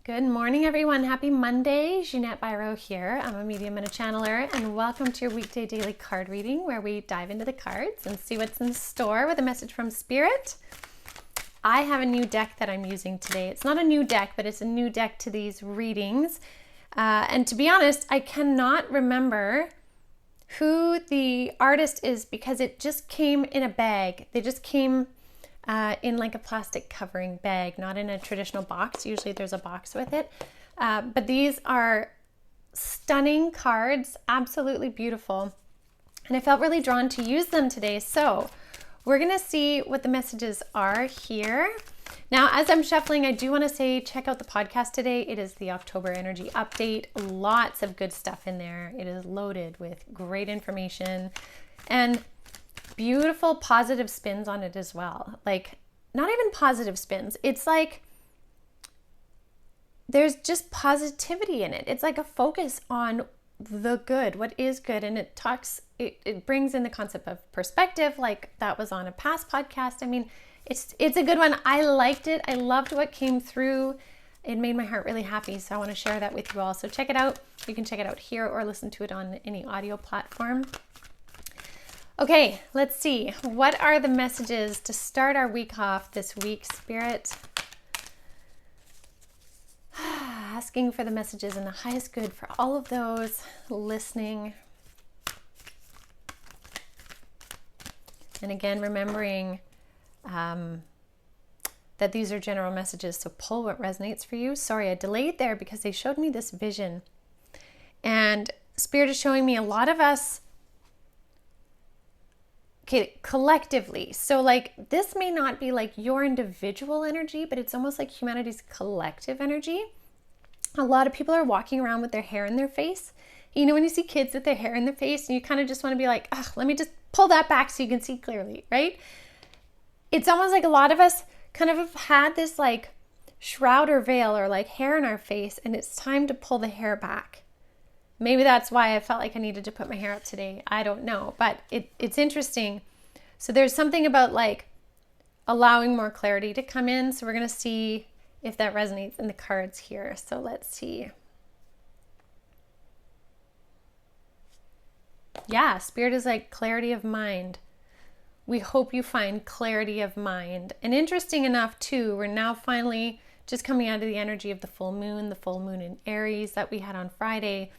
Good morning, everyone. Happy Monday. Jeanette Biro here. I'm a medium and a channeler, and welcome to your weekday daily card reading where we dive into the cards and see what's in store with a message from Spirit. I have a new deck that I'm using today. It's not a new deck, but it's a new deck to these readings. And to be honest, I cannot remember who the artist is because it just came in a bag. They just came in like a plastic covering bag, not in a traditional box. Usually there's a box with it. But these are stunning cards, absolutely beautiful. And I felt really drawn to use them today. So we're going to see what the messages are here. Now, as I'm shuffling, I do want to say, check out the podcast today. It is the October energy update. Lots of good stuff in there. It is loaded with great information and beautiful positive spins on it as well. Like, not even positive spins. It's like there's just positivity in it. It's like a focus on the good, what is good. And it brings in the concept of perspective, like that was on a past podcast. I mean, it's a good one. I liked it. I loved what came through. It made my heart really happy. So I want to share that with you all. So check it out. You can check it out here or listen to it on any audio platform. Okay, let's see. What are the messages to start our week off this week, Spirit? Asking for the messages in the highest good for all of those listening. And again, remembering that these are general messages, so pull what resonates for you. Sorry, I delayed there because they showed me this vision. And Spirit is showing me a lot of us, okay, collectively. So like this may not be like your individual energy, but it's almost like humanity's collective energy. A lot of people are walking around with their hair in their face. You know, when you see kids with their hair in their face and you kind of just want to be like, let me just pull that back so you can see clearly, right? It's almost like a lot of us kind of have had this like shroud or veil or like hair in our face, and it's time to pull the hair back. Maybe that's why I felt like I needed to put my hair up today. I don't know, but it's interesting. So there's something about like allowing more clarity to come in. So we're going to see if that resonates in the cards here. So let's see. Yeah, Spirit is like clarity of mind. We hope you find clarity of mind. And interesting enough too, we're now finally just coming out of the energy of the full moon in Aries that we had on Friday.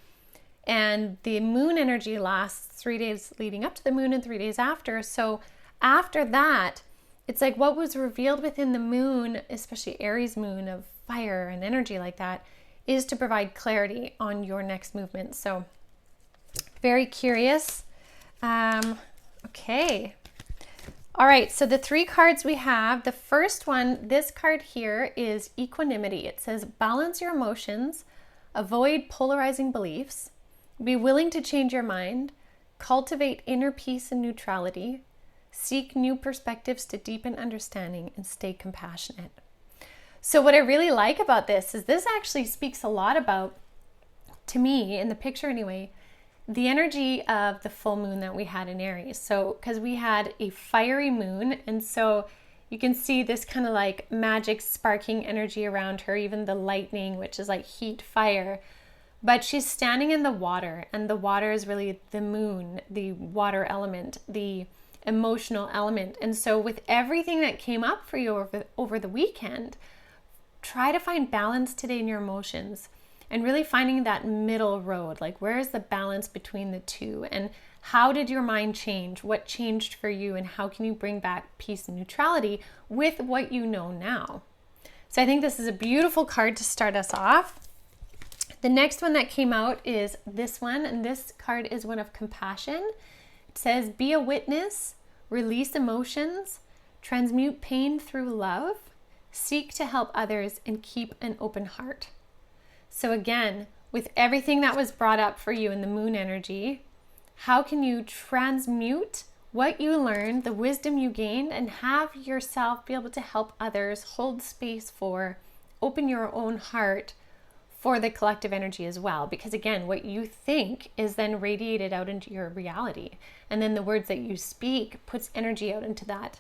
And the moon energy lasts 3 days leading up to the moon and 3 days after. So after that, it's like what was revealed within the moon, especially Aries moon of fire and energy like that, is to provide clarity on your next movement. So very curious. Okay. All right. So the 3 cards we have, the first one, this card here is equanimity. It says balance your emotions, avoid polarizing beliefs, be willing to change your mind, cultivate inner peace and neutrality, seek new perspectives to deepen understanding, and stay compassionate. So what I really like about this is this actually speaks a lot about, to me, in the picture anyway, the energy of the full moon that we had in Aries. So, because we had a fiery moon, and so you can see this kind of like magic sparking energy around her, even the lightning, which is like heat, fire. But she's standing in the water, and the water is really the moon, the water element, the emotional element. And so with everything that came up for you over the weekend, try to find balance today in your emotions and really finding that middle road. Like, where is the balance between the two? And how did your mind change? What changed for you? And how can you bring back peace and neutrality with what you know now? So I think this is a beautiful card to start us off. The next one that came out is this one, and this card is one of compassion. It says, be a witness, release emotions, transmute pain through love, seek to help others, and keep an open heart. So again, with everything that was brought up for you in the moon energy, how can you transmute what you learned, the wisdom you gained, and have yourself be able to help others, hold space for, open your own heart for the collective energy as well? Because again, what you think is then radiated out into your reality. And then the words that you speak puts energy out into that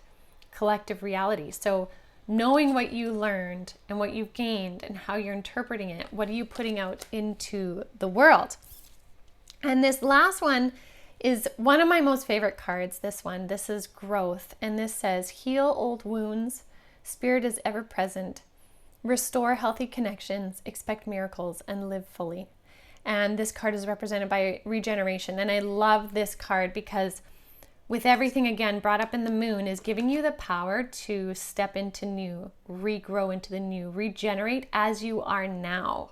collective reality. So knowing what you learned and what you've gained and how you're interpreting it. What are you putting out into the world? And this last one is one of my most favorite cards. This is growth. And this says, heal old wounds, spirit is ever present, restore healthy connections, expect miracles, and live fully. And this card is represented by regeneration. And I love this card because with everything, again, brought up in the moon, is giving you the power to step into new, regrow into the new, regenerate as you are now.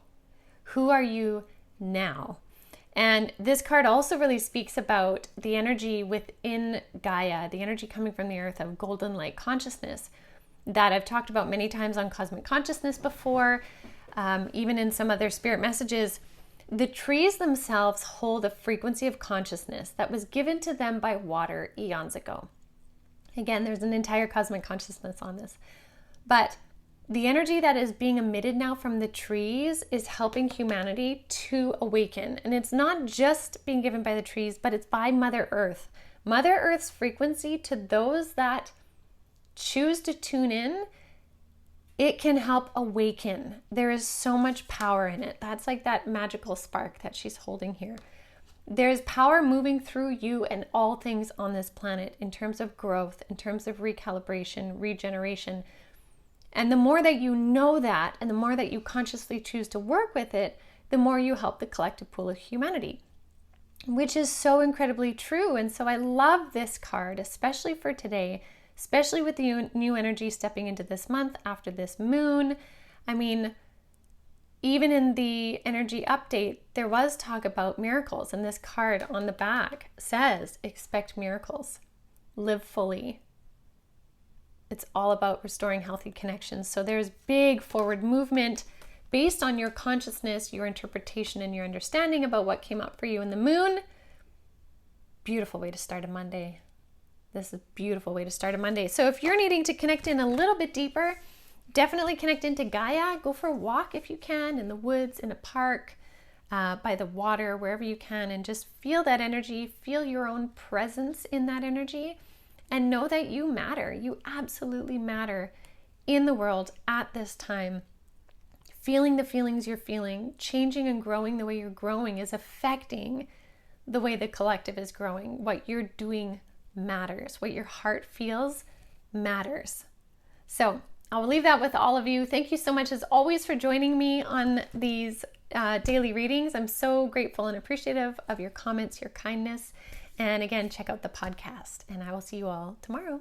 Who are you now? And this card also really speaks about the energy within Gaia, the energy coming from the earth of golden light consciousness that I've talked about many times on Cosmic Consciousness before, even in some other spirit messages. The trees themselves hold a frequency of consciousness that was given to them by water eons ago. Again, there's an entire Cosmic Consciousness on this. But the energy that is being emitted now from the trees is helping humanity to awaken. And it's not just being given by the trees, but it's by Mother Earth. Mother Earth's frequency, to those that choose to tune in, it can help awaken. There is so much power in it. That's like that magical spark that she's holding here. There's power moving through you and all things on this planet in terms of growth, in terms of recalibration, regeneration. And the more that you know that, and the more that you consciously choose to work with it, the more you help the collective pool of humanity, which is so incredibly true. And so I love this card, especially for today, especially with the new energy stepping into this month after this moon. I mean, even in the energy update, there was talk about miracles. And this card on the back says, expect miracles, live fully. It's all about restoring healthy connections. So there's big forward movement based on your consciousness, your interpretation, and your understanding about what came up for you in the moon. Beautiful way to start a Monday. This is a beautiful way to start a Monday. So if you're needing to connect in a little bit deeper, definitely connect into Gaia. Go for a walk if you can, in the woods, in a park, by the water, wherever you can, and just feel that energy, feel your own presence in that energy, and know that you matter. You absolutely matter in the world at this time. Feeling the feelings you're feeling, changing and growing the way you're growing is affecting the way the collective is growing. What you're doing matters. What your heart feels matters. So I'll leave that with all of you. Thank you so much as always for joining me on these daily readings. I'm so grateful and appreciative of your comments, your kindness. And again, check out the podcast, and I will see you all tomorrow.